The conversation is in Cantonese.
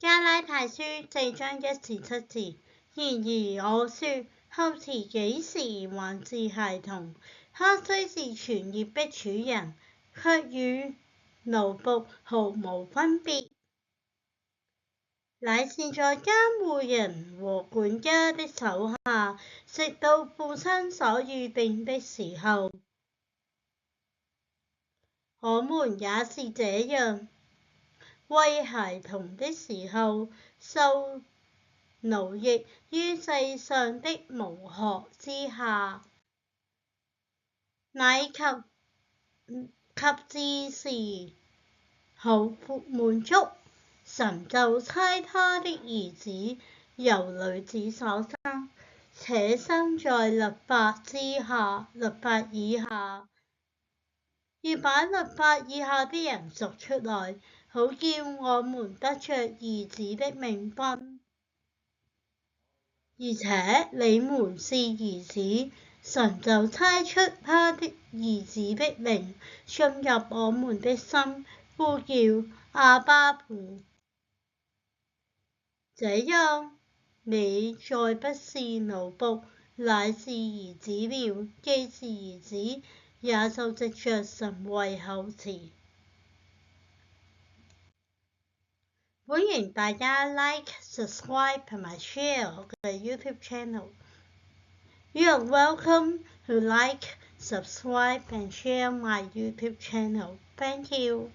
加拉太書4章1至7節。然而我說，後嗣幾時還是孩童，他雖是全業的主人，卻與奴僕毫無分別，乃是在監護人和管家的手下，直到父親所預定的時候。我們也是這樣，為孩童的時候受奴役於世上的巫學之下，乃及至時好滿足，神就差他的兒子由女子所生，且生在律法以下，要把律法以下的人贖出來，好叫我們得着兒子的名分。而且你們是兒子，神就差出他的兒子的靈進入我們的心，呼叫阿爸父。這樣，你再不是奴僕，乃是兒子了。既是兒子，也就藉著神為後嗣。歡迎大家 like、subscribe 同埋 share 我嘅 YouTube channel。You are welcome to like, subscribe and share my YouTube channel. Thank you.